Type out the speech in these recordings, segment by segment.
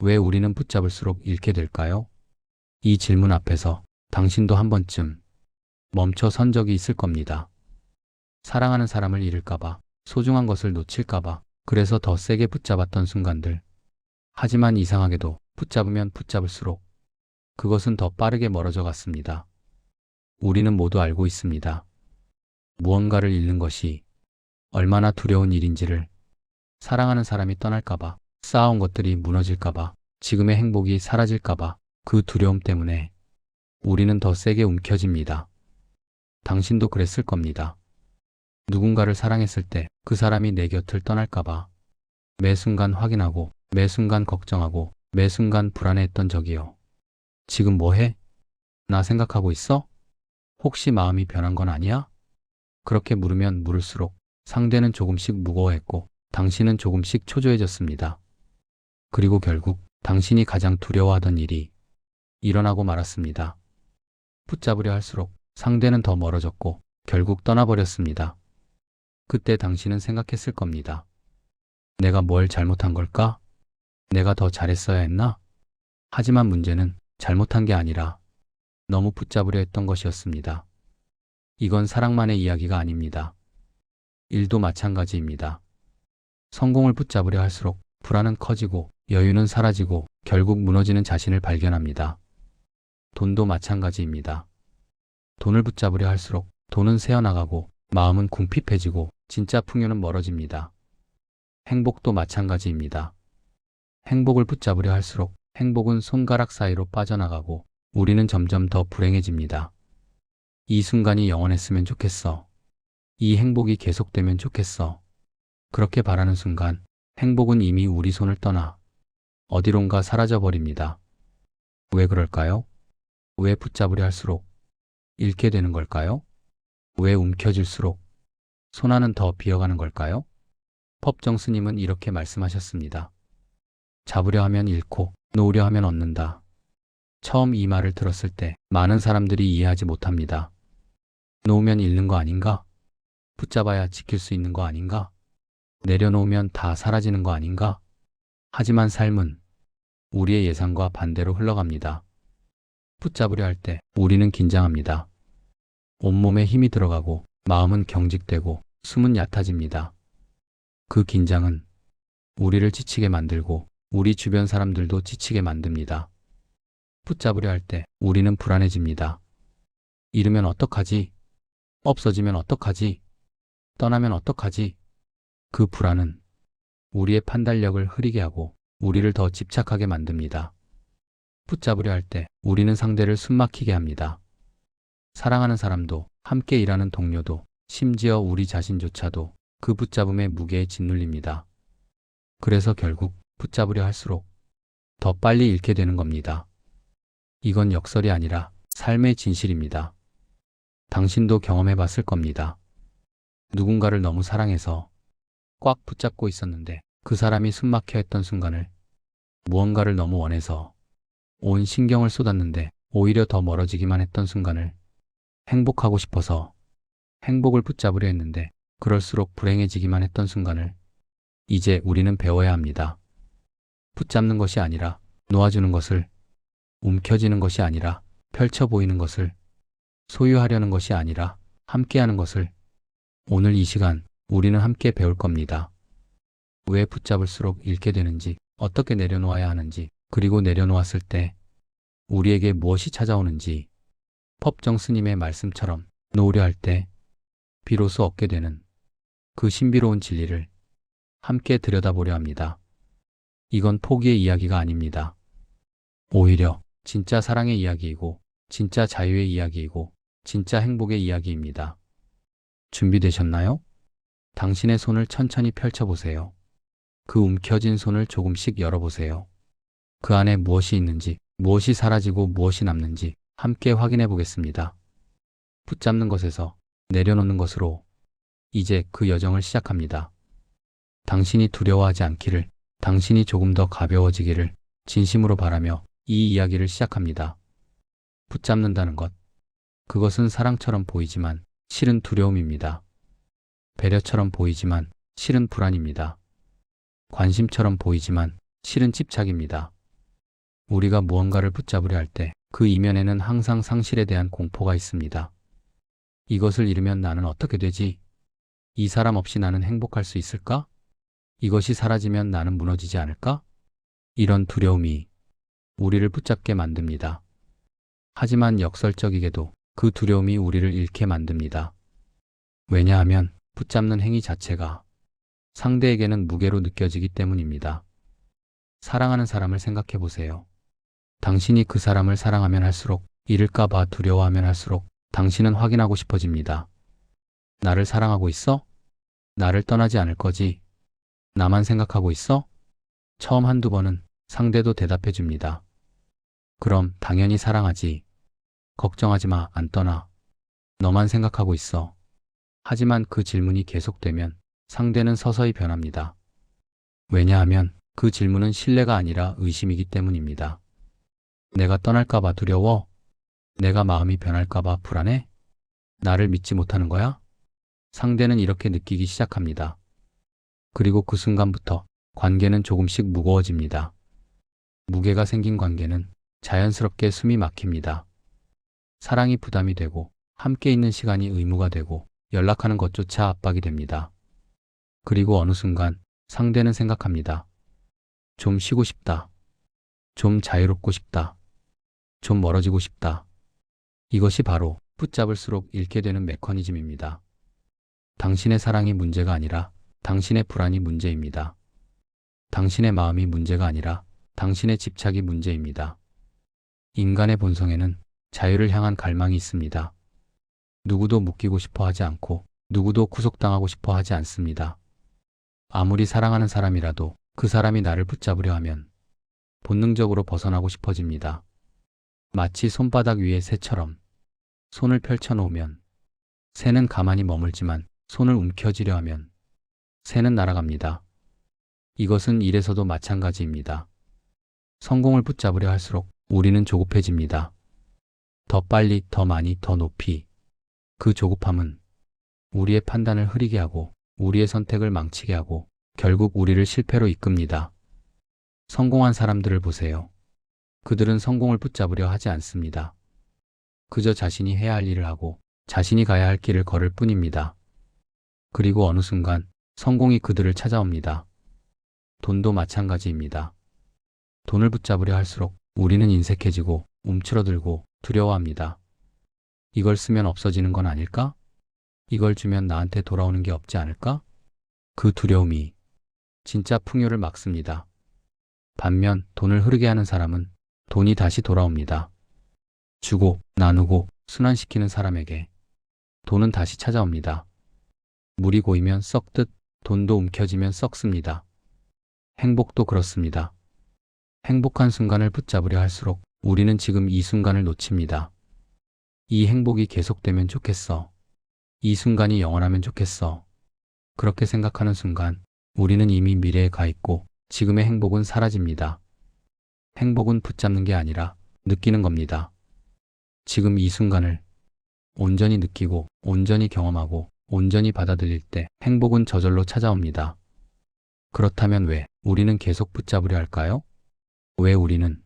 왜 우리는 붙잡을수록 잃게 될까요? 이 질문 앞에서 당신도 한 번쯤 멈춰 선 적이 있을 겁니다. 사랑하는 사람을 잃을까봐, 소중한 것을 놓칠까봐, 그래서 더 세게 붙잡았던 순간들. 하지만 이상하게도 붙잡으면 붙잡을수록 그것은 더 빠르게 멀어져 갔습니다. 우리는 모두 알고 있습니다. 무언가를 잃는 것이 얼마나 두려운 일인지를. 사랑하는 사람이 떠날까봐, 쌓아온 것들이 무너질까봐, 지금의 행복이 사라질까봐, 그 두려움 때문에 우리는 더 세게 움켜집니다. 당신도 그랬을 겁니다. 누군가를 사랑했을 때 그 사람이 내 곁을 떠날까봐 매 순간 확인하고, 매 순간 걱정하고, 매 순간 불안해했던 적이요. 지금 뭐 해? 나 생각하고 있어? 혹시 마음이 변한 건 아니야? 그렇게 물으면 물을수록 상대는 조금씩 무거워했고 당신은 조금씩 초조해졌습니다. 그리고 결국 당신이 가장 두려워하던 일이 일어나고 말았습니다. 붙잡으려 할수록 상대는 더 멀어졌고 결국 떠나버렸습니다. 그때 당신은 생각했을 겁니다. 내가 뭘 잘못한 걸까? 내가 더 잘했어야 했나? 하지만 문제는 잘못한 게 아니라 너무 붙잡으려 했던 것이었습니다. 이건 사랑만의 이야기가 아닙니다. 일도 마찬가지입니다. 성공을 붙잡으려 할수록 불안은 커지고 여유는 사라지고 결국 무너지는 자신을 발견합니다. 돈도 마찬가지입니다. 돈을 붙잡으려 할수록 돈은 새어나가고 마음은 궁핍해지고 진짜 풍요는 멀어집니다. 행복도 마찬가지입니다. 행복을 붙잡으려 할수록 행복은 손가락 사이로 빠져나가고 우리는 점점 더 불행해집니다. 이 순간이 영원했으면 좋겠어. 이 행복이 계속되면 좋겠어. 그렇게 바라는 순간 행복은 이미 우리 손을 떠나 어디론가 사라져버립니다. 왜 그럴까요? 왜 붙잡으려 할수록 잃게 되는 걸까요? 왜 움켜질수록 손안은 더 비어가는 걸까요? 법정 스님은 이렇게 말씀하셨습니다. 잡으려 하면 잃고 놓으려 하면 얻는다. 처음 이 말을 들었을 때 많은 사람들이 이해하지 못합니다. 놓으면 잃는 거 아닌가? 붙잡아야 지킬 수 있는 거 아닌가? 내려놓으면 다 사라지는 거 아닌가? 하지만 삶은 우리의 예상과 반대로 흘러갑니다. 붙잡으려 할 때 우리는 긴장합니다. 온몸에 힘이 들어가고 마음은 경직되고 숨은 얕아집니다. 그 긴장은 우리를 지치게 만들고 우리 주변 사람들도 지치게 만듭니다. 붙잡으려 할 때 우리는 불안해집니다. 잃으면 어떡하지? 없어지면 어떡하지? 떠나면 어떡하지? 그 불안은 우리의 판단력을 흐리게 하고 우리를 더 집착하게 만듭니다. 붙잡으려 할 때 우리는 상대를 숨막히게 합니다. 사랑하는 사람도, 함께 일하는 동료도, 심지어 우리 자신조차도 그 붙잡음의 무게에 짓눌립니다. 그래서 결국 붙잡으려 할수록 더 빨리 잃게 되는 겁니다. 이건 역설이 아니라 삶의 진실입니다. 당신도 경험해 봤을 겁니다. 누군가를 너무 사랑해서 꽉 붙잡고 있었는데 그 사람이 숨막혀 했던 순간을, 무언가를 너무 원해서 온 신경을 쏟았는데 오히려 더 멀어지기만 했던 순간을, 행복하고 싶어서 행복을 붙잡으려 했는데 그럴수록 불행해지기만 했던 순간을 이제 우리는 배워야 합니다. 붙잡는 것이 아니라 놓아주는 것을, 움켜쥐는 것이 아니라 펼쳐 보이는 것을, 소유하려는 것이 아니라 함께하는 것을. 오늘 이 시간 우리는 함께 배울 겁니다. 왜 붙잡을수록 잃게 되는지, 어떻게 내려놓아야 하는지, 그리고 내려놓았을 때 우리에게 무엇이 찾아오는지. 법정 스님의 말씀처럼 놓으려 할 때 비로소 얻게 되는 그 신비로운 진리를 함께 들여다보려 합니다. 이건 포기의 이야기가 아닙니다. 오히려 진짜 사랑의 이야기이고, 진짜 자유의 이야기이고, 진짜 행복의 이야기입니다. 준비되셨나요? 당신의 손을 천천히 펼쳐보세요. 그 움켜진 손을 조금씩 열어보세요. 그 안에 무엇이 있는지, 무엇이 사라지고 무엇이 남는지 함께 확인해 보겠습니다. 붙잡는 것에서 내려놓는 것으로 이제 그 여정을 시작합니다. 당신이 두려워하지 않기를, 당신이 조금 더 가벼워지기를 진심으로 바라며 이 이야기를 시작합니다. 붙잡는다는 것, 그것은 사랑처럼 보이지만 실은 두려움입니다. 배려처럼 보이지만 실은 불안입니다. 관심처럼 보이지만 실은 집착입니다. 우리가 무언가를 붙잡으려 할 때 그 이면에는 항상 상실에 대한 공포가 있습니다. 이것을 잃으면 나는 어떻게 되지? 이 사람 없이 나는 행복할 수 있을까? 이것이 사라지면 나는 무너지지 않을까? 이런 두려움이 우리를 붙잡게 만듭니다. 하지만 역설적이게도 그 두려움이 우리를 잃게 만듭니다. 왜냐하면 붙잡는 행위 자체가 상대에게는 무게로 느껴지기 때문입니다. 사랑하는 사람을 생각해 보세요. 당신이 그 사람을 사랑하면 할수록, 잃을까봐 두려워하면 할수록 당신은 확인하고 싶어집니다. 나를 사랑하고 있어? 나를 떠나지 않을 거지? 나만 생각하고 있어? 처음 한두 번은 상대도 대답해 줍니다. 그럼 당연히 사랑하지. 걱정하지 마, 안 떠나. 너만 생각하고 있어. 하지만 그 질문이 계속되면 상대는 서서히 변합니다. 왜냐하면 그 질문은 신뢰가 아니라 의심이기 때문입니다. 내가 떠날까봐 두려워? 내가 마음이 변할까봐 불안해? 나를 믿지 못하는 거야? 상대는 이렇게 느끼기 시작합니다. 그리고 그 순간부터 관계는 조금씩 무거워집니다. 무게가 생긴 관계는 자연스럽게 숨이 막힙니다. 사랑이 부담이 되고 함께 있는 시간이 의무가 되고 연락하는 것조차 압박이 됩니다. 그리고 어느 순간 상대는 생각합니다. 좀 쉬고 싶다. 좀 자유롭고 싶다. 좀 멀어지고 싶다. 이것이 바로 붙잡을수록 잃게 되는 메커니즘입니다. 당신의 사랑이 문제가 아니라 당신의 불안이 문제입니다. 당신의 마음이 문제가 아니라 당신의 집착이 문제입니다. 인간의 본성에는 자유를 향한 갈망이 있습니다. 누구도 묶이고 싶어 하지 않고 누구도 구속당하고 싶어 하지 않습니다. 아무리 사랑하는 사람이라도 그 사람이 나를 붙잡으려 하면 본능적으로 벗어나고 싶어집니다. 마치 손바닥 위의 새처럼 손을 펼쳐놓으면 새는 가만히 머물지만 손을 움켜쥐려 하면 새는 날아갑니다. 이것은 일에서도 마찬가지입니다. 성공을 붙잡으려 할수록 우리는 조급해집니다. 더 빨리, 더 많이, 더 높이. 그 조급함은 우리의 판단을 흐리게 하고 우리의 선택을 망치게 하고 결국 우리를 실패로 이끕니다. 성공한 사람들을 보세요. 그들은 성공을 붙잡으려 하지 않습니다. 그저 자신이 해야 할 일을 하고 자신이 가야 할 길을 걸을 뿐입니다. 그리고 어느 순간 성공이 그들을 찾아옵니다. 돈도 마찬가지입니다. 돈을 붙잡으려 할수록 우리는 인색해지고 움츠러들고 두려워합니다. 이걸 쓰면 없어지는 건 아닐까? 이걸 주면 나한테 돌아오는 게 없지 않을까? 그 두려움이 진짜 풍요를 막습니다. 반면 돈을 흐르게 하는 사람은 돈이 다시 돌아옵니다. 주고 나누고 순환시키는 사람에게 돈은 다시 찾아옵니다. 물이 고이면 썩듯 돈도 움켜쥐면 썩습니다. 행복도 그렇습니다. 행복한 순간을 붙잡으려 할수록 우리는 지금 이 순간을 놓칩니다. 이 행복이 계속되면 좋겠어. 이 순간이 영원하면 좋겠어. 그렇게 생각하는 순간 우리는 이미 미래에 가 있고 지금의 행복은 사라집니다. 행복은 붙잡는 게 아니라 느끼는 겁니다. 지금 이 순간을 온전히 느끼고 온전히 경험하고 온전히 받아들일 때 행복은 저절로 찾아옵니다. 그렇다면 왜 우리는 계속 붙잡으려 할까요? 왜 우리는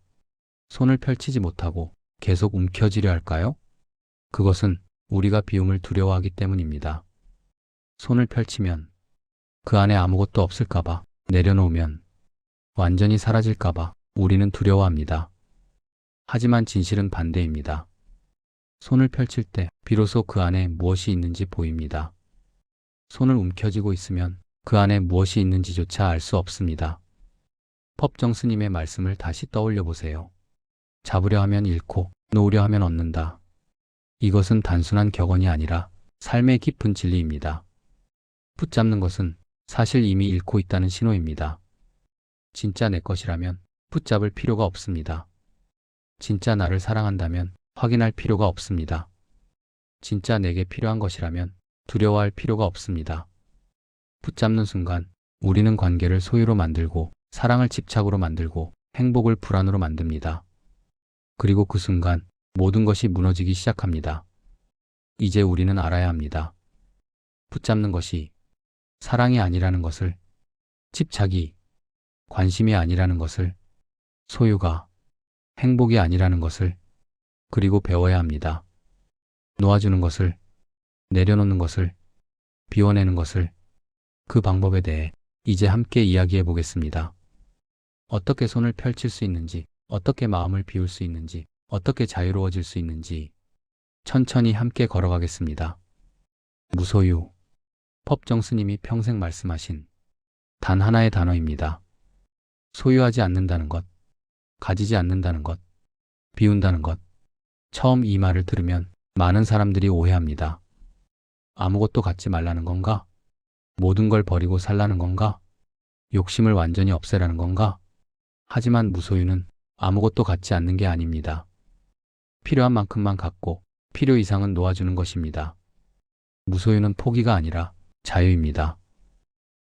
손을 펼치지 못하고 계속 움켜쥐려 할까요? 그것은 우리가 비움을 두려워하기 때문입니다. 손을 펼치면 그 안에 아무것도 없을까봐, 내려놓으면 완전히 사라질까봐 우리는 두려워합니다. 하지만 진실은 반대입니다. 손을 펼칠 때 비로소 그 안에 무엇이 있는지 보입니다. 손을 움켜쥐고 있으면 그 안에 무엇이 있는지조차 알 수 없습니다. 법정 스님의 말씀을 다시 떠올려 보세요. 잡으려 하면 잃고 놓으려 하면 얻는다. 이것은 단순한 격언이 아니라 삶의 깊은 진리입니다. 붙잡는 것은 사실 이미 잃고 있다는 신호입니다. 진짜 내 것이라면 붙잡을 필요가 없습니다. 진짜 나를 사랑한다면 확인할 필요가 없습니다. 진짜 내게 필요한 것이라면 두려워할 필요가 없습니다. 붙잡는 순간 우리는 관계를 소유로 만들고 사랑을 집착으로 만들고 행복을 불안으로 만듭니다. 그리고 그 순간 모든 것이 무너지기 시작합니다. 이제 우리는 알아야 합니다. 붙잡는 것이 사랑이 아니라는 것을, 집착이 관심이 아니라는 것을, 소유가 행복이 아니라는 것을, 그리고 배워야 합니다. 놓아주는 것을, 내려놓는 것을, 비워내는 것을, 그 방법에 대해 이제 함께 이야기해 보겠습니다. 어떻게 손을 펼칠 수 있는지, 어떻게 마음을 비울 수 있는지, 어떻게 자유로워질 수 있는지 천천히 함께 걸어가겠습니다. 무소유. 법정 스님이 평생 말씀하신 단 하나의 단어입니다. 소유하지 않는다는 것, 가지지 않는다는 것, 비운다는 것. 처음 이 말을 들으면 많은 사람들이 오해합니다. 아무것도 갖지 말라는 건가? 모든 걸 버리고 살라는 건가? 욕심을 완전히 없애라는 건가? 하지만 무소유는 아무것도 갖지 않는 게 아닙니다. 필요한 만큼만 갖고 필요 이상은 놓아주는 것입니다. 무소유는 포기가 아니라 자유입니다.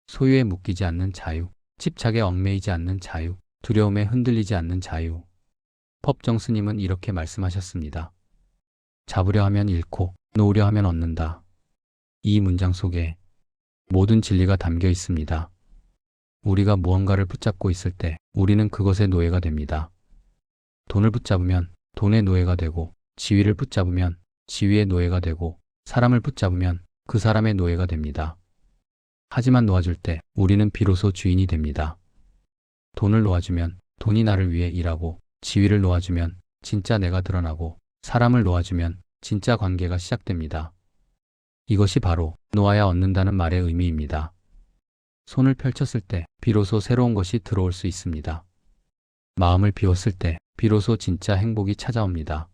소유에 묶이지 않는 자유, 집착에 얽매이지 않는 자유, 두려움에 흔들리지 않는 자유. 법정 스님은 이렇게 말씀하셨습니다. 잡으려 하면 잃고 놓으려 하면 얻는다. 이 문장 속에 모든 진리가 담겨 있습니다. 우리가 무언가를 붙잡고 있을 때 우리는 그것의 노예가 됩니다. 돈을 붙잡으면 돈의 노예가 되고, 지위를 붙잡으면 지위의 노예가 되고, 사람을 붙잡으면 그 사람의 노예가 됩니다. 하지만 놓아줄 때 우리는 비로소 주인이 됩니다. 돈을 놓아주면 돈이 나를 위해 일하고, 지위를 놓아주면 진짜 내가 드러나고, 사람을 놓아주면 진짜 관계가 시작됩니다. 이것이 바로 놓아야 얻는다는 말의 의미입니다. 손을 펼쳤을 때 비로소 새로운 것이 들어올 수 있습니다. 마음을 비웠을 때 비로소 진짜 행복이 찾아옵니다.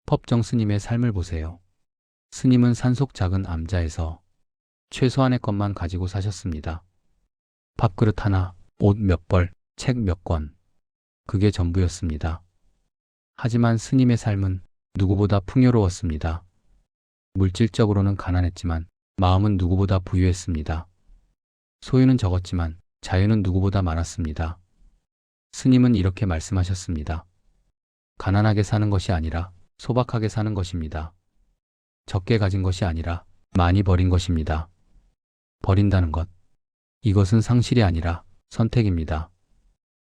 법정 스님의 삶을 보세요. 스님은 산속 작은 암자에서 최소한의 것만 가지고 사셨습니다. 밥그릇 하나, 옷 몇 벌, 책 몇 권. 그게 전부였습니다. 하지만 스님의 삶은 누구보다 풍요로웠습니다. 물질적으로는 가난했지만 마음은 누구보다 부유했습니다. 소유는 적었지만 자유는 누구보다 많았습니다. 스님은 이렇게 말씀하셨습니다. 가난하게 사는 것이 아니라 소박하게 사는 것입니다. 적게 가진 것이 아니라 많이 버린 것입니다. 버린다는 것, 이것은 상실이 아니라 선택입니다.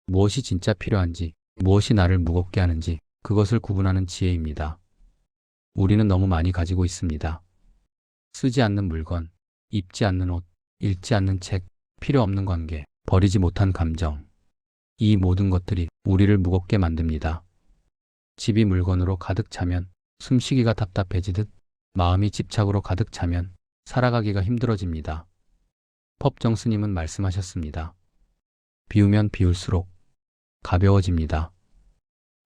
무엇이 진짜 필요한지, 무엇이 나를 무겁게 하는지 그것을 구분하는 지혜입니다. 우리는 너무 많이 가지고 있습니다. 쓰지 않는 물건, 입지 않는 옷, 읽지 않는 책, 필요 없는 관계, 버리지 못한 감정. 이 모든 것들이 우리를 무겁게 만듭니다. 집이 물건으로 가득 차면 숨쉬기가 답답해지듯 마음이 집착으로 가득 차면 살아가기가 힘들어집니다. 법정 스님은 말씀하셨습니다. 비우면 비울수록 가벼워집니다.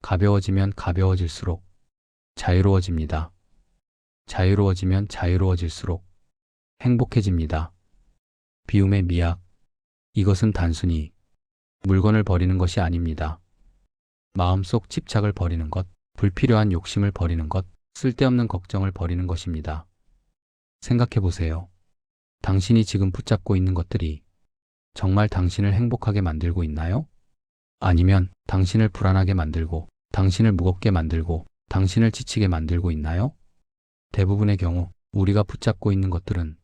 가벼워지면 가벼워질수록 자유로워집니다. 자유로워지면 자유로워질수록 행복해집니다. 비움의 미학, 이것은 단순히 물건을 버리는 것이 아닙니다. 마음속 집착을 버리는 것, 불필요한 욕심을 버리는 것, 쓸데없는 걱정을 버리는 것입니다. 생각해 보세요. 당신이 지금 붙잡고 있는 것들이 정말 당신을 행복하게 만들고 있나요? 아니면 당신을 불안하게 만들고, 당신을 무겁게 만들고, 당신을 지치게 만들고 있나요? 대부분의 경우 우리가 붙잡고 있는 것들은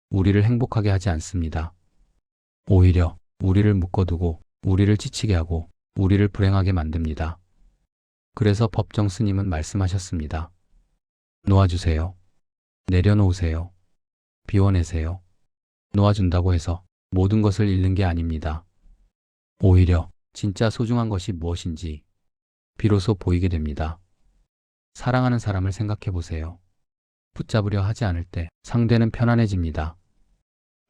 우리를 행복하게 하지 않습니다. 오히려 우리를 묶어두고 우리를 지치게 하고 우리를 불행하게 만듭니다. 그래서 법정 스님은 말씀하셨습니다. 놓아주세요. 내려놓으세요. 비워내세요. 놓아준다고 해서 모든 것을 잃는 게 아닙니다. 오히려 진짜 소중한 것이 무엇인지 비로소 보이게 됩니다. 사랑하는 사람을 생각해 보세요. 붙잡으려 하지 않을 때 상대는 편안해집니다.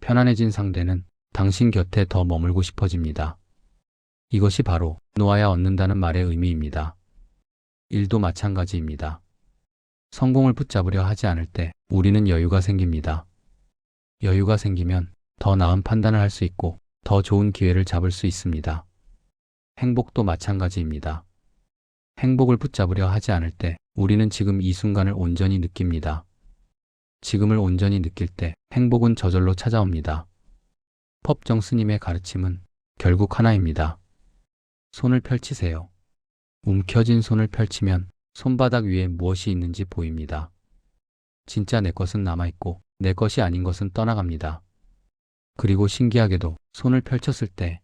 편안해진 상대는 당신 곁에 더 머물고 싶어집니다. 이것이 바로 놓아야 얻는다는 말의 의미입니다. 일도 마찬가지입니다. 성공을 붙잡으려 하지 않을 때 우리는 여유가 생깁니다. 여유가 생기면 더 나은 판단을 할 수 있고 더 좋은 기회를 잡을 수 있습니다. 행복도 마찬가지입니다. 행복을 붙잡으려 하지 않을 때 우리는 지금 이 순간을 온전히 느낍니다. 지금을 온전히 느낄 때 행복은 저절로 찾아옵니다. 법정 스님의 가르침은 결국 하나입니다. 손을 펼치세요. 움켜진 손을 펼치면 손바닥 위에 무엇이 있는지 보입니다. 진짜 내 것은 남아있고 내 것이 아닌 것은 떠나갑니다. 그리고 신기하게도 손을 펼쳤을 때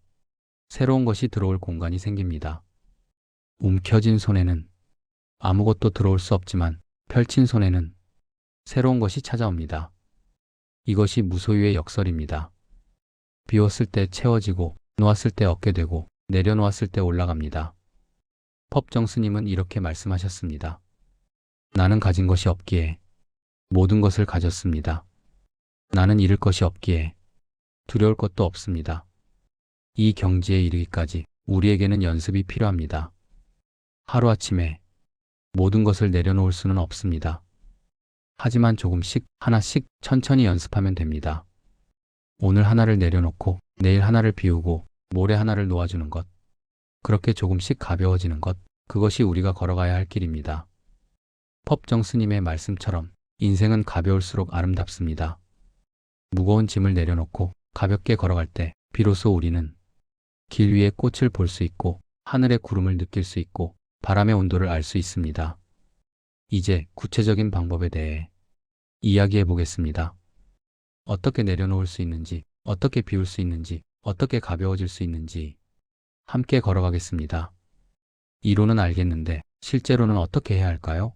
새로운 것이 들어올 공간이 생깁니다. 움켜쥔 손에는 아무것도 들어올 수 없지만 펼친 손에는 새로운 것이 찾아옵니다. 이것이 무소유의 역설입니다. 비웠을 때 채워지고 놓았을 때 얻게 되고 내려놓았을 때 올라갑니다. 법정 스님은 이렇게 말씀하셨습니다. 나는 가진 것이 없기에 모든 것을 가졌습니다. 나는 잃을 것이 없기에 두려울 것도 없습니다. 이 경지에 이르기까지 우리에게는 연습이 필요합니다. 하루아침에 모든 것을 내려놓을 수는 없습니다. 하지만 조금씩 하나씩 천천히 연습하면 됩니다. 오늘 하나를 내려놓고 내일 하나를 비우고 모레 하나를 놓아주는 것. 그렇게 조금씩 가벼워지는 것. 그것이 우리가 걸어가야 할 길입니다. 법정 스님의 말씀처럼 인생은 가벼울수록 아름답습니다. 무거운 짐을 내려놓고 가볍게 걸어갈 때 비로소 우리는 길 위의 꽃을 볼 수 있고 하늘의 구름을 느낄 수 있고 바람의 온도를 알 수 있습니다. 이제 구체적인 방법에 대해 이야기해 보겠습니다. 어떻게 내려놓을 수 있는지, 어떻게 비울 수 있는지, 어떻게 가벼워질 수 있는지 함께 걸어가겠습니다. 이론은 알겠는데 실제로는 어떻게 해야 할까요?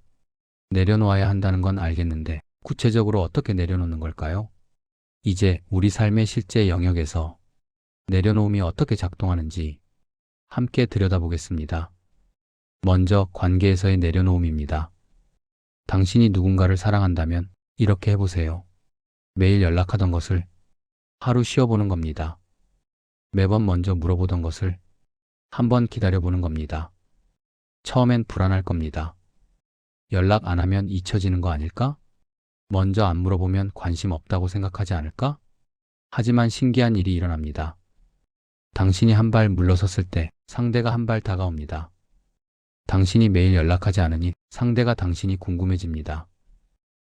내려놓아야 한다는 건 알겠는데 구체적으로 어떻게 내려놓는 걸까요? 이제 우리 삶의 실제 영역에서 내려놓음이 어떻게 작동하는지 함께 들여다보겠습니다. 먼저 관계에서의 내려놓음입니다. 당신이 누군가를 사랑한다면 이렇게 해보세요. 매일 연락하던 것을 하루 쉬어보는 겁니다. 매번 먼저 물어보던 것을 한번 기다려보는 겁니다. 처음엔 불안할 겁니다. 연락 안 하면 잊혀지는 거 아닐까? 먼저 안 물어보면 관심 없다고 생각하지 않을까? 하지만 신기한 일이 일어납니다. 당신이 한 발 물러섰을 때 상대가 한 발 다가옵니다. 당신이 매일 연락하지 않으니 상대가 당신이 궁금해집니다.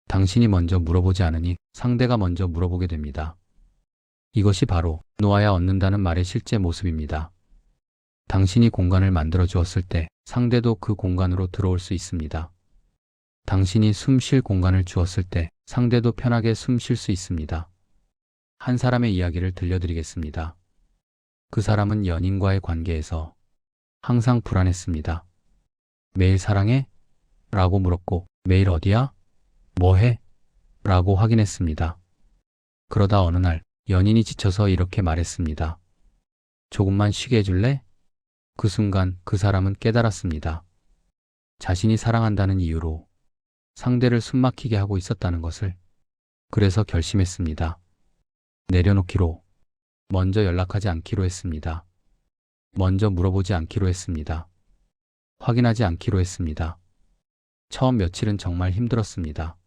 당신이 먼저 물어보지 않으니 상대가 먼저 물어보게 됩니다. 이것이 바로 놓아야 얻는다는 말의 실제 모습입니다. 당신이 공간을 만들어 주었을 때 상대도 그 공간으로 들어올 수 있습니다. 당신이 숨 쉴 공간을 주었을 때 상대도 편하게 숨 쉴 수 있습니다. 한 사람의 이야기를 들려드리겠습니다. 그 사람은 연인과의 관계에서 항상 불안했습니다. 매일 사랑해? 라고 물었고 매일 어디야? 뭐 해? 라고 확인했습니다. 그러다 어느 날 연인이 지쳐서 이렇게 말했습니다. 조금만 쉬게 해줄래? 그 순간 그 사람은 깨달았습니다. 자신이 사랑한다는 이유로 상대를 숨막히게 하고 있었다는 것을. 그래서 결심했습니다. 내려놓기로, 먼저 연락하지 않기로 했습니다. 먼저 물어보지 않기로 했습니다. 확인하지 않기로 했습니다. 처음 며칠은 정말 힘들었습니다.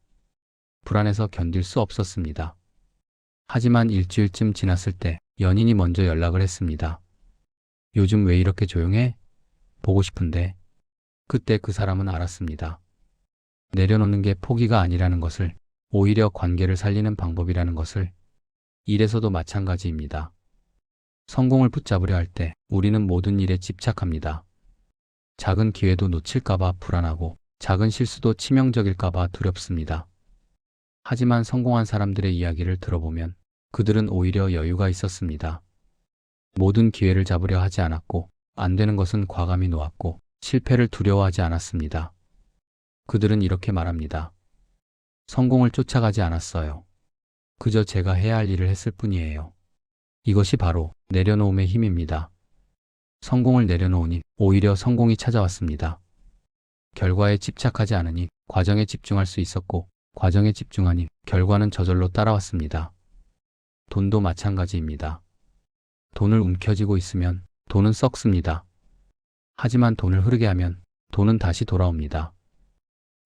불안해서 견딜 수 없었습니다. 하지만 일주일쯤 지났을 때 연인이 먼저 연락을 했습니다. 요즘 왜 이렇게 조용해? 보고 싶은데. 그때 그 사람은 알았습니다. 내려놓는 게 포기가 아니라는 것을, 오히려 관계를 살리는 방법이라는 것을. 일에서도 마찬가지입니다. 성공을 붙잡으려 할 때 우리는 모든 일에 집착합니다. 작은 기회도 놓칠까봐 불안하고 작은 실수도 치명적일까봐 두렵습니다. 하지만 성공한 사람들의 이야기를 들어보면 그들은 오히려 여유가 있었습니다. 모든 기회를 잡으려 하지 않았고 안 되는 것은 과감히 놓았고 실패를 두려워하지 않았습니다. 그들은 이렇게 말합니다. 성공을 쫓아가지 않았어요. 그저 제가 해야 할 일을 했을 뿐이에요. 이것이 바로 내려놓음의 힘입니다. 성공을 내려놓으니 오히려 성공이 찾아왔습니다. 결과에 집착하지 않으니 과정에 집중할 수 있었고 과정에 집중하니 결과는 저절로 따라왔습니다. 돈도 마찬가지입니다. 돈을 움켜쥐고 있으면 돈은 썩습니다. 하지만 돈을 흐르게 하면 돈은 다시 돌아옵니다.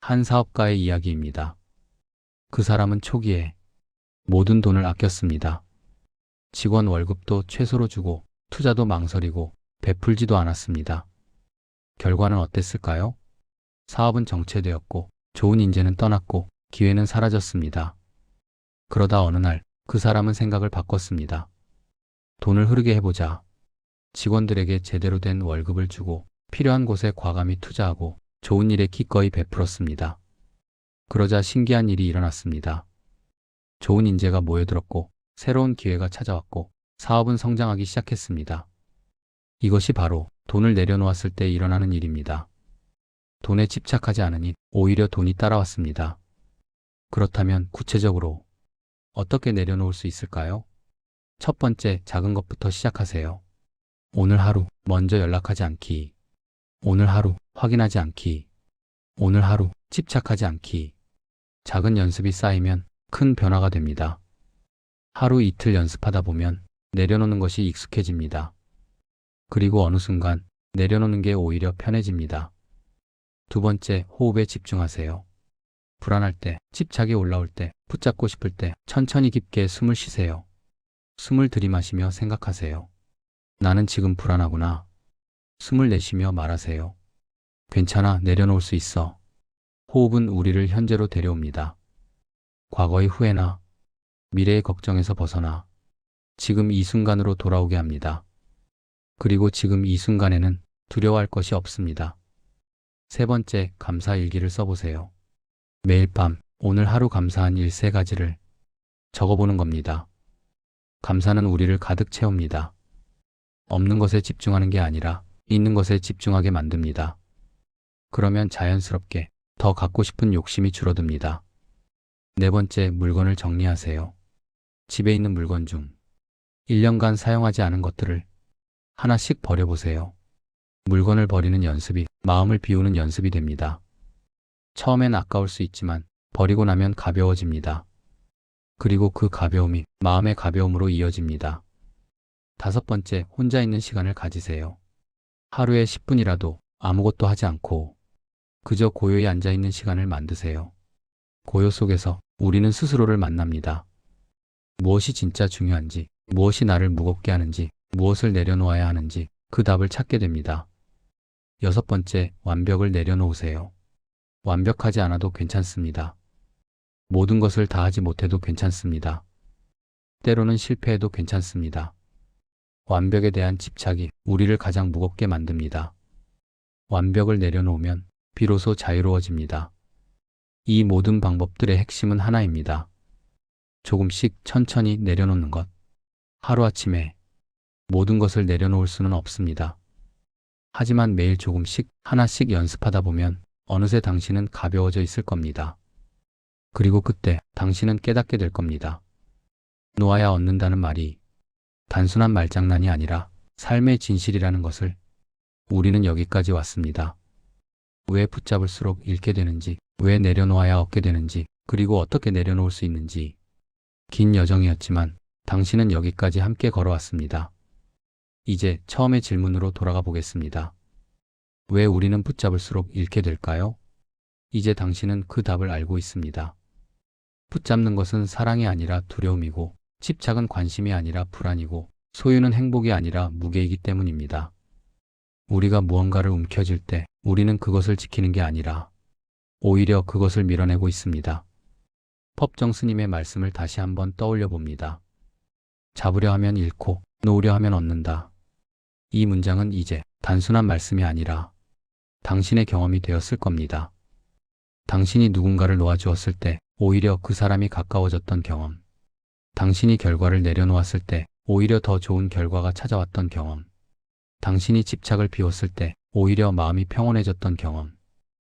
한 사업가의 이야기입니다. 그 사람은 초기에 모든 돈을 아꼈습니다. 직원 월급도 최소로 주고 투자도 망설이고 베풀지도 않았습니다. 결과는 어땠을까요? 사업은 정체되었고 좋은 인재는 떠났고 기회는 사라졌습니다. 그러다 어느 날 그 사람은 생각을 바꿨습니다. 돈을 흐르게 해보자. 직원들에게 제대로 된 월급을 주고 필요한 곳에 과감히 투자하고 좋은 일에 기꺼이 베풀었습니다. 그러자 신기한 일이 일어났습니다. 좋은 인재가 모여들었고 새로운 기회가 찾아왔고 사업은 성장하기 시작했습니다. 이것이 바로 돈을 내려놓았을 때 일어나는 일입니다. 돈에 집착하지 않으니 오히려 돈이 따라왔습니다. 그렇다면 구체적으로 어떻게 내려놓을 수 있을까요? 첫 번째, 작은 것부터 시작하세요. 오늘 하루 먼저 연락하지 않기. 오늘 하루 확인하지 않기. 오늘 하루 집착하지 않기. 작은 연습이 쌓이면 큰 변화가 됩니다. 하루 이틀 연습하다 보면 내려놓는 것이 익숙해집니다. 그리고 어느 순간 내려놓는 게 오히려 편해집니다. 두 번째, 호흡에 집중하세요. 불안할 때, 집착이 올라올 때, 붙잡고 싶을 때 천천히 깊게 숨을 쉬세요. 숨을 들이마시며 생각하세요. 나는 지금 불안하구나. 숨을 내쉬며 말하세요. 괜찮아, 내려놓을 수 있어. 호흡은 우리를 현재로 데려옵니다. 과거의 후회나 미래의 걱정에서 벗어나 지금 이 순간으로 돌아오게 합니다. 그리고 지금 이 순간에는 두려워할 것이 없습니다. 세 번째, 감사 일기를 써보세요. 매일 밤 오늘 하루 감사한 일 3가지를 적어보는 겁니다. 감사는 우리를 가득 채웁니다. 없는 것에 집중하는 게 아니라 있는 것에 집중하게 만듭니다. 그러면 자연스럽게 더 갖고 싶은 욕심이 줄어듭니다. 네 번째, 물건을 정리하세요. 집에 있는 물건 중 1년간 사용하지 않은 것들을 하나씩 버려보세요. 물건을 버리는 연습이 마음을 비우는 연습이 됩니다. 처음엔 아까울 수 있지만 버리고 나면 가벼워집니다. 그리고 그 가벼움이 마음의 가벼움으로 이어집니다. 다섯 번째, 혼자 있는 시간을 가지세요. 하루에 10분이라도 아무것도 하지 않고 그저 고요히 앉아있는 시간을 만드세요. 고요 속에서 우리는 스스로를 만납니다. 무엇이 진짜 중요한지, 무엇이 나를 무겁게 하는지, 무엇을 내려놓아야 하는지 그 답을 찾게 됩니다. 여섯 번째, 완벽을 내려놓으세요. 완벽하지 않아도 괜찮습니다. 모든 것을 다 하지 못해도 괜찮습니다. 때로는 실패해도 괜찮습니다. 완벽에 대한 집착이 우리를 가장 무겁게 만듭니다. 완벽을 내려놓으면 비로소 자유로워집니다. 이 모든 방법들의 핵심은 하나입니다. 조금씩 천천히 내려놓는 것. 하루아침에 모든 것을 내려놓을 수는 없습니다. 하지만 매일 조금씩 하나씩 연습하다 보면 어느새 당신은 가벼워져 있을 겁니다. 그리고 그때 당신은 깨닫게 될 겁니다. 놓아야 얻는다는 말이 단순한 말장난이 아니라 삶의 진실이라는 것을. 우리는 여기까지 왔습니다. 왜 붙잡을수록 잃게 되는지, 왜 내려놓아야 얻게 되는지, 그리고 어떻게 내려놓을 수 있는지. 긴 여정이었지만 당신은 여기까지 함께 걸어왔습니다. 이제 처음의 질문으로 돌아가 보겠습니다. 왜 우리는 붙잡을수록 잃게 될까요? 이제 당신은 그 답을 알고 있습니다. 붙잡는 것은 사랑이 아니라 두려움이고, 집착은 관심이 아니라 불안이고, 소유는 행복이 아니라 무게이기 때문입니다. 우리가 무언가를 움켜쥘 때 우리는 그것을 지키는 게 아니라 오히려 그것을 밀어내고 있습니다. 법정 스님의 말씀을 다시 한번 떠올려 봅니다. 잡으려 하면 잃고 놓으려 하면 얻는다. 이 문장은 이제 단순한 말씀이 아니라 당신의 경험이 되었을 겁니다. 당신이 누군가를 놓아주었을 때 오히려 그 사람이 가까워졌던 경험. 당신이 결과를 내려놓았을 때 오히려 더 좋은 결과가 찾아왔던 경험. 당신이 집착을 비웠을 때 오히려 마음이 평온해졌던 경험.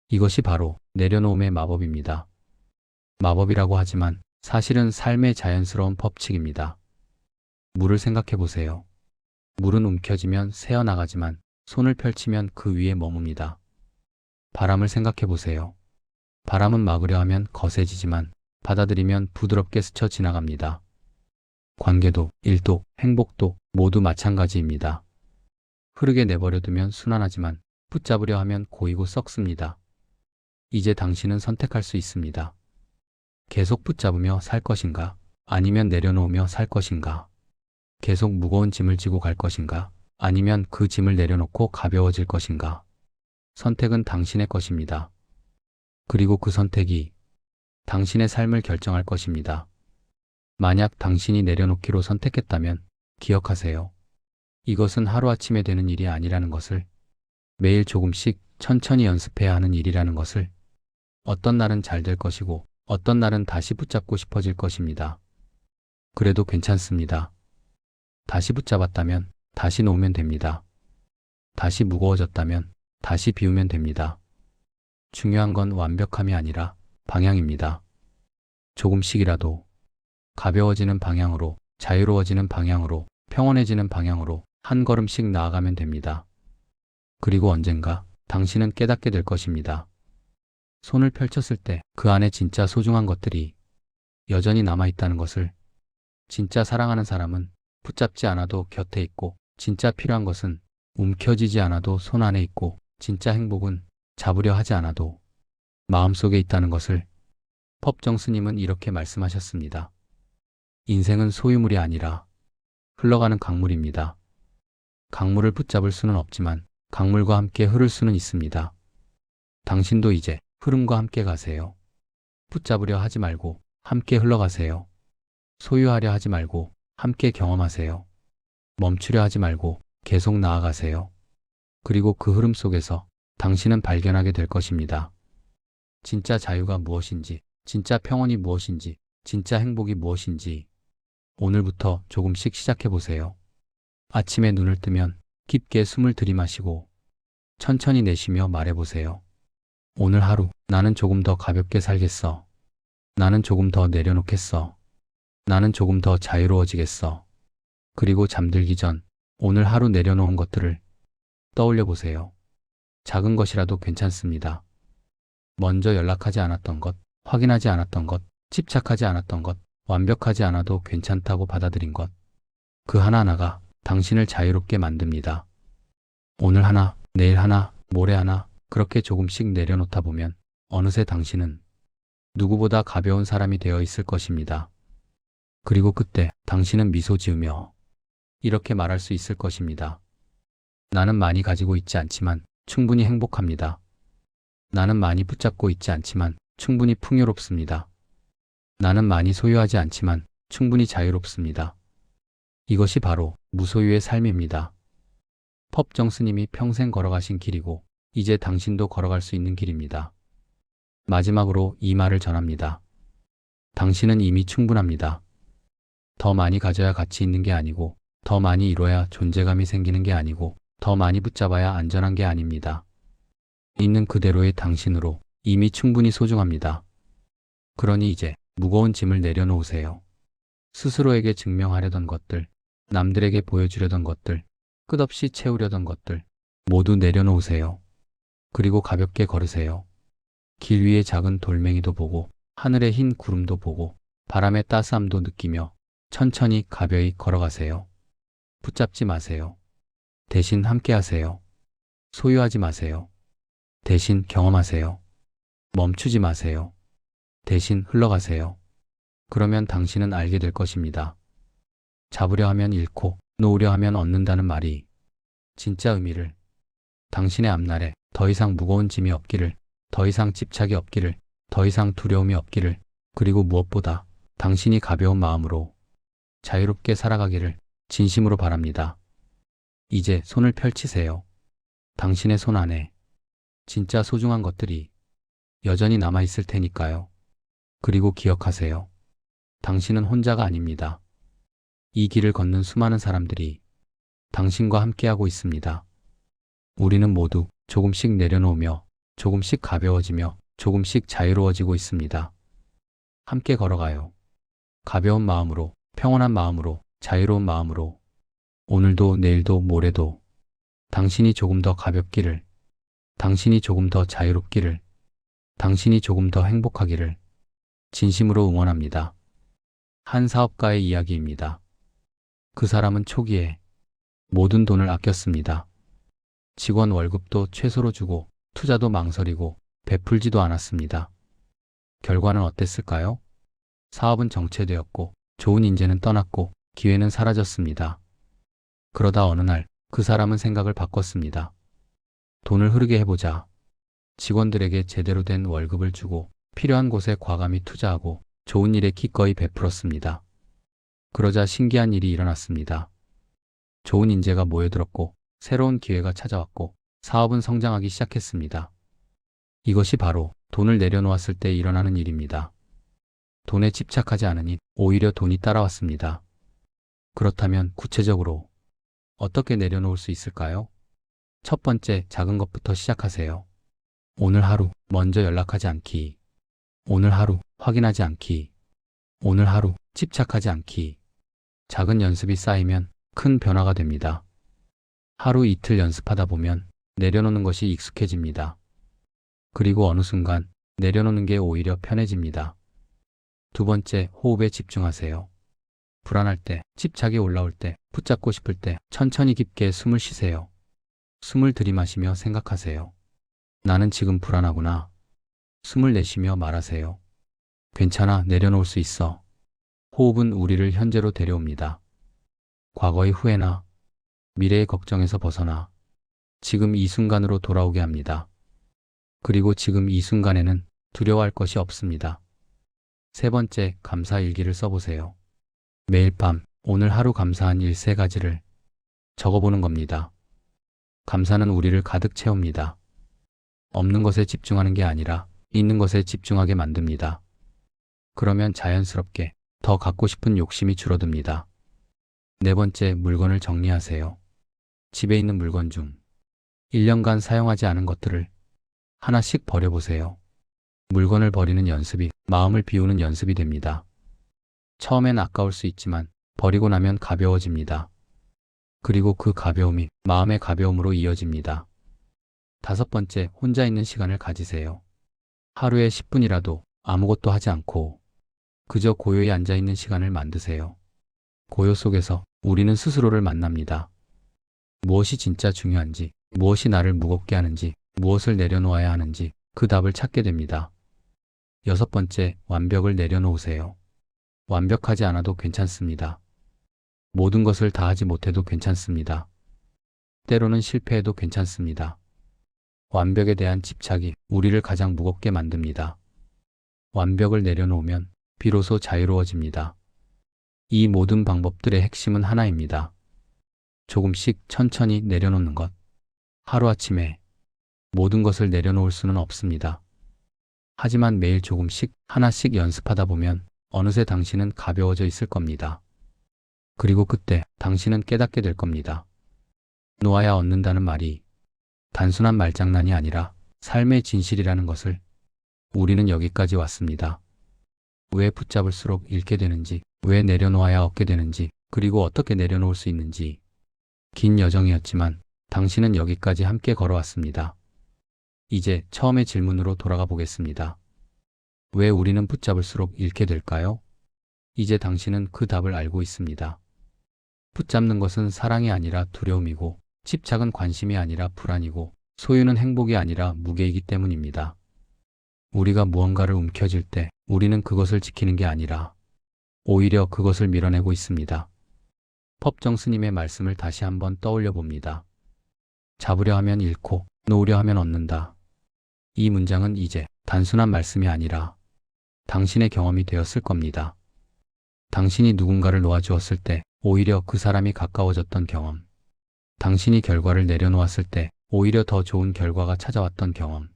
이것이 바로 내려놓음의 마법입니다. 마법이라고 하지만 사실은 삶의 자연스러운 법칙입니다. 물을 생각해 보세요. 물은 움켜쥐면 새어나가지만 손을 펼치면 그 위에 머뭅니다. 바람을 생각해 보세요. 바람은 막으려 하면 거세지지만 받아들이면 부드럽게 스쳐 지나갑니다. 관계도, 일도, 행복도 모두 마찬가지입니다. 흐르게 내버려두면 순환하지만 붙잡으려 하면 고이고 썩습니다. 이제 당신은 선택할 수 있습니다. 계속 붙잡으며 살 것인가? 아니면 내려놓으며 살 것인가? 계속 무거운 짐을 지고 갈 것인가? 아니면 그 짐을 내려놓고 가벼워질 것인가? 선택은 당신의 것입니다. 그리고 그 선택이 당신의 삶을 결정할 것입니다. 만약 당신이 내려놓기로 선택했다면 기억하세요. 이것은 하루아침에 되는 일이 아니라는 것을, 매일 조금씩 천천히 연습해야 하는 일이라는 것을. 어떤 날은 잘 될 것이고 어떤 날은 다시 붙잡고 싶어질 것입니다. 그래도 괜찮습니다. 다시 붙잡았다면 다시 놓으면 됩니다. 다시 무거워졌다면 다시 비우면 됩니다. 중요한 건 완벽함이 아니라 방향입니다. 조금씩이라도 가벼워지는 방향으로, 자유로워지는 방향으로, 평온해지는 방향으로 한 걸음씩 나아가면 됩니다. 그리고 언젠가 당신은 깨닫게 될 것입니다. 손을 펼쳤을 때 그 안에 진짜 소중한 것들이 여전히 남아있다는 것을. 진짜 사랑하는 사람은 붙잡지 않아도 곁에 있고, 진짜 필요한 것은 움켜쥐지 않아도 손 안에 있고, 진짜 행복은 잡으려 하지 않아도 마음속에 있다는 것을. 법정 스님은 이렇게 말씀하셨습니다. 인생은 소유물이 아니라 흘러가는 강물입니다. 강물을 붙잡을 수는 없지만 강물과 함께 흐를 수는 있습니다. 당신도 이제 흐름과 함께 가세요. 붙잡으려 하지 말고 함께 흘러가세요. 소유하려 하지 말고 함께 경험하세요. 멈추려 하지 말고 계속 나아가세요. 그리고 그 흐름 속에서 당신은 발견하게 될 것입니다. 진짜 자유가 무엇인지, 진짜 평온이 무엇인지, 진짜 행복이 무엇인지 오늘부터 조금씩 시작해 보세요. 아침에 눈을 뜨면 깊게 숨을 들이마시고 천천히 내쉬며 말해보세요. 오늘 하루 나는 조금 더 가볍게 살겠어. 나는 조금 더 내려놓겠어. 나는 조금 더 자유로워지겠어. 그리고 잠들기 전 오늘 하루 내려놓은 것들을 떠올려 보세요. 작은 것이라도 괜찮습니다. 먼저 연락하지 않았던 것, 확인하지 않았던 것, 집착하지 않았던 것, 완벽하지 않아도 괜찮다고 받아들인 것. 그 하나하나가 당신을 자유롭게 만듭니다. 오늘 하나, 내일 하나, 모레 하나 그렇게 조금씩 내려놓다 보면 어느새 당신은 누구보다 가벼운 사람이 되어 있을 것입니다. 그리고 그때 당신은 미소 지으며 이렇게 말할 수 있을 것입니다. 나는 많이 가지고 있지 않지만 충분히 행복합니다. 나는 많이 붙잡고 있지 않지만 충분히 풍요롭습니다. 나는 많이 소유하지 않지만 충분히 자유롭습니다. 이것이 바로 무소유의 삶입니다. 법정 스님이 평생 걸어가신 길이고 이제 당신도 걸어갈 수 있는 길입니다. 마지막으로 이 말을 전합니다. 당신은 이미 충분합니다. 더 많이 가져야 가치 있는 게 아니고, 더 많이 이뤄야 존재감이 생기는 게 아니고, 더 많이 붙잡아야 안전한 게 아닙니다. 있는 그대로의 당신으로 이미 충분히 소중합니다. 그러니 이제 무거운 짐을 내려놓으세요. 스스로에게 증명하려던 것들, 남들에게 보여주려던 것들, 끝없이 채우려던 것들 모두 내려놓으세요. 그리고 가볍게 걸으세요. 길 위의 작은 돌멩이도 보고, 하늘의 흰 구름도 보고, 바람의 따스함도 느끼며 천천히 가벼이 걸어가세요. 붙잡지 마세요. 대신 함께 하세요. 소유하지 마세요. 대신 경험하세요. 멈추지 마세요. 대신 흘러가세요. 그러면 당신은 알게 될 것입니다. 잡으려 하면 잃고 놓으려 하면 얻는다는 말이 진짜 의미를. 당신의 앞날에 더 이상 무거운 짐이 없기를, 더 이상 집착이 없기를, 더 이상 두려움이 없기를, 그리고 무엇보다 당신이 가벼운 마음으로 자유롭게 살아가기를 진심으로 바랍니다. 이제 손을 펼치세요. 당신의 손 안에 진짜 소중한 것들이 여전히 남아있을 테니까요. 그리고 기억하세요. 당신은 혼자가 아닙니다. 이 길을 걷는 수많은 사람들이 당신과 함께하고 있습니다. 우리는 모두 조금씩 내려놓으며 조금씩 가벼워지며 조금씩 자유로워지고 있습니다. 함께 걸어가요. 가벼운 마음으로, 평온한 마음으로, 자유로운 마음으로. 오늘도 내일도 모레도 당신이 조금 더 가볍기를, 당신이 조금 더 자유롭기를, 당신이 조금 더 행복하기를 진심으로 응원합니다. 한 사업가의 이야기입니다. 그 사람은 초기에 모든 돈을 아꼈습니다. 직원 월급도 최소로 주고 투자도 망설이고 베풀지도 않았습니다. 결과는 어땠을까요? 사업은 정체되었고 좋은 인재는 떠났고 기회는 사라졌습니다. 그러다 어느 날 그 사람은 생각을 바꿨습니다. 돈을 흐르게 해보자. 직원들에게 제대로 된 월급을 주고 필요한 곳에 과감히 투자하고 좋은 일에 기꺼이 베풀었습니다. 그러자 신기한 일이 일어났습니다. 좋은 인재가 모여들었고 새로운 기회가 찾아왔고 사업은 성장하기 시작했습니다. 이것이 바로 돈을 내려놓았을 때 일어나는 일입니다. 돈에 집착하지 않으니 오히려 돈이 따라왔습니다. 그렇다면 구체적으로 어떻게 내려놓을 수 있을까요? 첫 번째, 작은 것부터 시작하세요. 오늘 하루 먼저 연락하지 않기. 오늘 하루 확인하지 않기. 오늘 하루 집착하지 않기. 작은 연습이 쌓이면 큰 변화가 됩니다. 하루 이틀 연습하다 보면 내려놓는 것이 익숙해집니다. 그리고 어느 순간 내려놓는 게 오히려 편해집니다. 두 번째, 호흡에 집중하세요. 불안할 때, 집착이 올라올 때, 붙잡고 싶을 때 천천히 깊게 숨을 쉬세요. 숨을 들이마시며 생각하세요. 나는 지금 불안하구나. 숨을 내쉬며 말하세요. 괜찮아, 내려놓을 수 있어. 호흡은 우리를 현재로 데려옵니다. 과거의 후회나 미래의 걱정에서 벗어나 지금 이 순간으로 돌아오게 합니다. 그리고 지금 이 순간에는 두려워할 것이 없습니다. 세 번째, 감사 일기를 써보세요. 매일 밤 오늘 하루 감사한 일 3가지를 적어보는 겁니다. 감사는 우리를 가득 채웁니다. 없는 것에 집중하는 게 아니라 있는 것에 집중하게 만듭니다. 그러면 자연스럽게 더 갖고 싶은 욕심이 줄어듭니다. 네 번째, 물건을 정리하세요. 집에 있는 물건 중 1년간 사용하지 않은 것들을 하나씩 버려보세요. 물건을 버리는 연습이 마음을 비우는 연습이 됩니다. 처음엔 아까울 수 있지만 버리고 나면 가벼워집니다. 그리고 그 가벼움이 마음의 가벼움으로 이어집니다. 다섯 번째, 혼자 있는 시간을 가지세요. 하루에 10분이라도 아무것도 하지 않고 그저 고요히 앉아 있는 시간을 만드세요. 고요 속에서 우리는 스스로를 만납니다. 무엇이 진짜 중요한지, 무엇이 나를 무겁게 하는지, 무엇을 내려놓아야 하는지 그 답을 찾게 됩니다. 여섯 번째, 완벽을 내려놓으세요. 완벽하지 않아도 괜찮습니다. 모든 것을 다 하지 못해도 괜찮습니다. 때로는 실패해도 괜찮습니다. 완벽에 대한 집착이 우리를 가장 무겁게 만듭니다. 완벽을 내려놓으면 비로소 자유로워집니다. 이 모든 방법들의 핵심은 하나입니다. 조금씩 천천히 내려놓는 것. 하루아침에 모든 것을 내려놓을 수는 없습니다. 하지만 매일 조금씩 하나씩 연습하다 보면 어느새 당신은 가벼워져 있을 겁니다. 그리고 그때 당신은 깨닫게 될 겁니다. 놓아야 얻는다는 말이 단순한 말장난이 아니라 삶의 진실이라는 것을. 우리는 여기까지 왔습니다. 왜 붙잡을수록 잃게 되는지, 왜 내려놓아야 얻게 되는지, 그리고 어떻게 내려놓을 수 있는지. 긴 여정이었지만 당신은 여기까지 함께 걸어왔습니다. 이제 처음의 질문으로 돌아가 보겠습니다. 왜 우리는 붙잡을수록 잃게 될까요? 이제 당신은 그 답을 알고 있습니다. 붙잡는 것은 사랑이 아니라 두려움이고, 집착은 관심이 아니라 불안이고, 소유는 행복이 아니라 무게이기 때문입니다. 우리가 무언가를 움켜쥘 때 우리는 그것을 지키는 게 아니라 오히려 그것을 밀어내고 있습니다. 법정 스님의 말씀을 다시 한번 떠올려 봅니다. 잡으려 하면 잃고 놓으려 하면 얻는다. 이 문장은 이제 단순한 말씀이 아니라 당신의 경험이 되었을 겁니다. 당신이 누군가를 놓아주었을 때 오히려 그 사람이 가까워졌던 경험. 당신이 결과를 내려놓았을 때 오히려 더 좋은 결과가 찾아왔던 경험.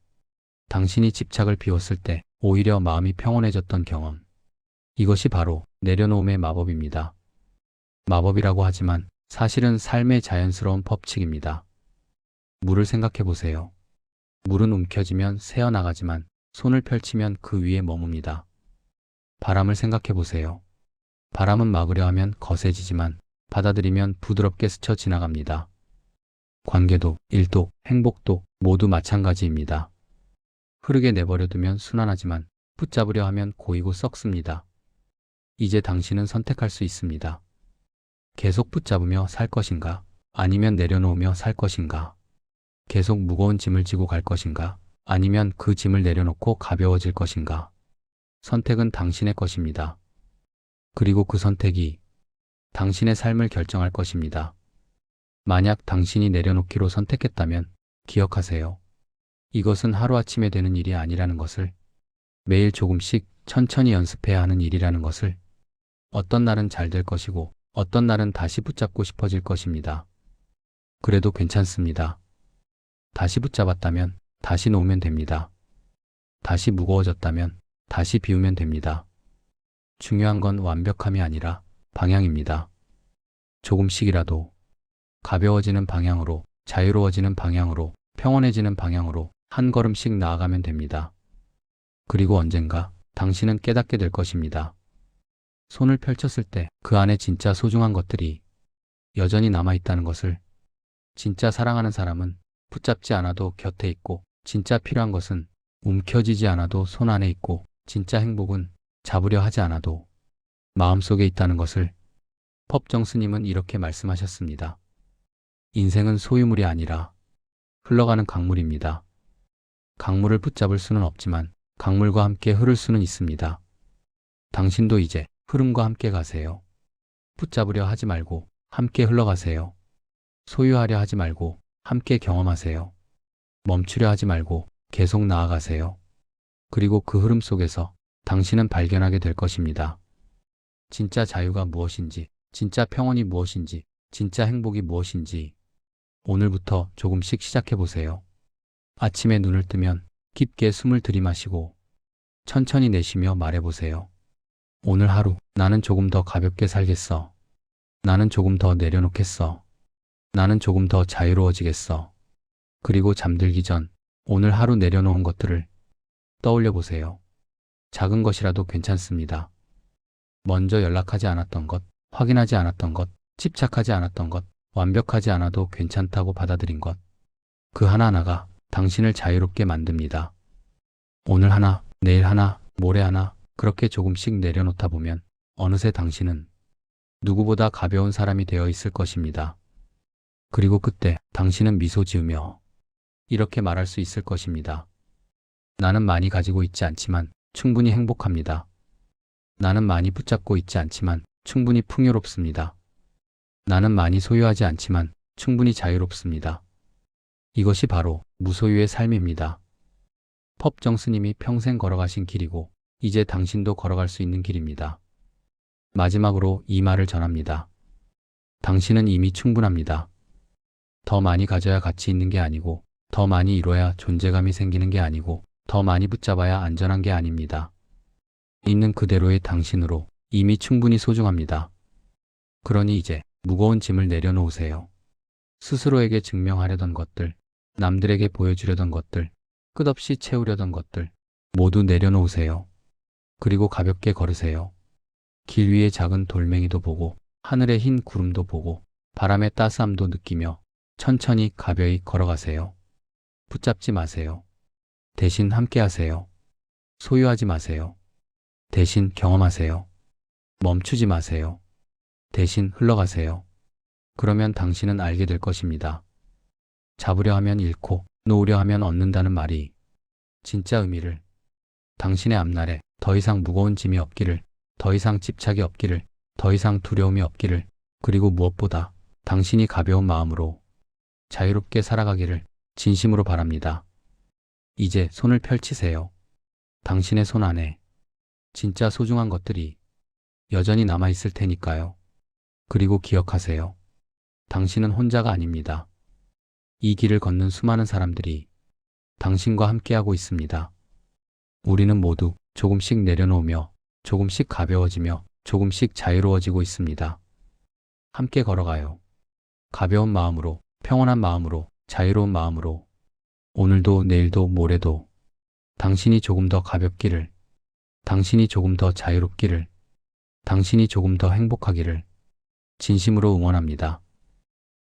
당신이 집착을 비웠을 때 오히려 마음이 평온해졌던 경험. 이것이 바로 내려놓음의 마법입니다. 마법이라고 하지만 사실은 삶의 자연스러운 법칙입니다. 물을 생각해 보세요. 물은 움켜쥐면 새어나가지만 손을 펼치면 그 위에 머뭅니다. 바람을 생각해 보세요. 바람은 막으려 하면 거세지지만 받아들이면 부드럽게 스쳐 지나갑니다. 관계도, 일도, 행복도 모두 마찬가지입니다. 흐르게 내버려두면 순환하지만 붙잡으려 하면 고이고 썩습니다. 이제 당신은 선택할 수 있습니다. 계속 붙잡으며 살 것인가? 아니면 내려놓으며 살 것인가? 계속 무거운 짐을 지고 갈 것인가? 아니면 그 짐을 내려놓고 가벼워질 것인가? 선택은 당신의 것입니다. 그리고 그 선택이 당신의 삶을 결정할 것입니다. 만약 당신이 내려놓기로 선택했다면 기억하세요. 이것은 하루아침에 되는 일이 아니라는 것을, 매일 조금씩 천천히 연습해야 하는 일이라는 것을. 어떤 날은 잘 될 것이고 어떤 날은 다시 붙잡고 싶어질 것입니다. 그래도 괜찮습니다. 다시 붙잡았다면 다시 놓으면 됩니다. 다시 무거워졌다면 다시 비우면 됩니다. 중요한 건 완벽함이 아니라 방향입니다. 조금씩이라도 가벼워지는 방향으로 자유로워지는 방향으로, 평온해지는 방향으로 한 걸음씩 나아가면 됩니다. 그리고 언젠가 당신은 깨닫게 될 것입니다. 손을 펼쳤을 때 그 안에 진짜 소중한 것들이 여전히 남아있다는 것을. 진짜 사랑하는 사람은 붙잡지 않아도 곁에 있고, 진짜 필요한 것은 움켜쥐지 않아도 손 안에 있고, 진짜 행복은 잡으려 하지 않아도 마음속에 있다는 것을. 법정 스님은 이렇게 말씀하셨습니다. 인생은 소유물이 아니라 흘러가는 강물입니다. 강물을 붙잡을 수는 없지만 강물과 함께 흐를 수는 있습니다. 당신도 이제 흐름과 함께 가세요. 붙잡으려 하지 말고 함께 흘러가세요. 소유하려 하지 말고 함께 경험하세요. 멈추려 하지 말고 계속 나아가세요. 그리고 그 흐름 속에서 당신은 발견하게 될 것입니다. 진짜 자유가 무엇인지, 진짜 평온이 무엇인지, 진짜 행복이 무엇인지 오늘부터 조금씩 시작해 보세요. 아침에 눈을 뜨면 깊게 숨을 들이마시고 천천히 내쉬며 말해보세요. 오늘 하루 나는 조금 더 가볍게 살겠어. 나는 조금 더 내려놓겠어. 나는 조금 더 자유로워지겠어. 그리고 잠들기 전 오늘 하루 내려놓은 것들을 떠올려 보세요. 작은 것이라도 괜찮습니다. 먼저 연락하지 않았던 것, 확인하지 않았던 것, 집착하지 않았던 것, 완벽하지 않아도 괜찮다고 받아들인 것. 그 하나하나가 당신을 자유롭게 만듭니다. 오늘 하나, 내일 하나, 모레 하나 그렇게 조금씩 내려놓다 보면 어느새 당신은 누구보다 가벼운 사람이 되어 있을 것입니다. 그리고 그때 당신은 미소 지으며 이렇게 말할 수 있을 것입니다. 나는 많이 가지고 있지 않지만 충분히 행복합니다. 나는 많이 붙잡고 있지 않지만 충분히 풍요롭습니다. 나는 많이 소유하지 않지만 충분히 자유롭습니다. 이것이 바로 무소유의 삶입니다. 법정 스님이 평생 걸어가신 길이고 이제 당신도 걸어갈 수 있는 길입니다. 마지막으로 이 말을 전합니다. 당신은 이미 충분합니다. 더 많이 가져야 가치 있는 게 아니고, 더 많이 이뤄야 존재감이 생기는 게 아니고, 더 많이 붙잡아야 안전한 게 아닙니다. 있는 그대로의 당신으로 이미 충분히 소중합니다. 그러니 이제 무거운 짐을 내려놓으세요. 스스로에게 증명하려던 것들, 남들에게 보여주려던 것들, 끝없이 채우려던 것들 모두 내려놓으세요. 그리고 가볍게 걸으세요. 길 위의 작은 돌멩이도 보고, 하늘의 흰 구름도 보고, 바람의 따스함도 느끼며 천천히 가벼이 걸어가세요. 붙잡지 마세요. 대신 함께 하세요. 소유하지 마세요. 대신 경험하세요. 멈추지 마세요. 대신 흘러가세요. 그러면 당신은 알게 될 것입니다. 잡으려 하면 잃고 놓으려 하면 얻는다는 말이 진짜 의미를. 당신의 앞날에 더 이상 무거운 짐이 없기를, 더 이상 집착이 없기를, 더 이상 두려움이 없기를, 그리고 무엇보다 당신이 가벼운 마음으로 자유롭게 살아가기를 진심으로 바랍니다. 이제 손을 펼치세요. 당신의 손 안에 진짜 소중한 것들이 여전히 남아있을 테니까요. 그리고 기억하세요. 당신은 혼자가 아닙니다. 이 길을 걷는 수많은 사람들이 당신과 함께하고 있습니다. 우리는 모두 조금씩 내려놓으며 조금씩 가벼워지며 조금씩 자유로워지고 있습니다. 함께 걸어가요. 가벼운 마음으로, 평온한 마음으로, 자유로운 마음으로. 오늘도 내일도 모레도 당신이 조금 더 가볍기를, 당신이 조금 더 자유롭기를, 당신이 조금 더 행복하기를 진심으로 응원합니다.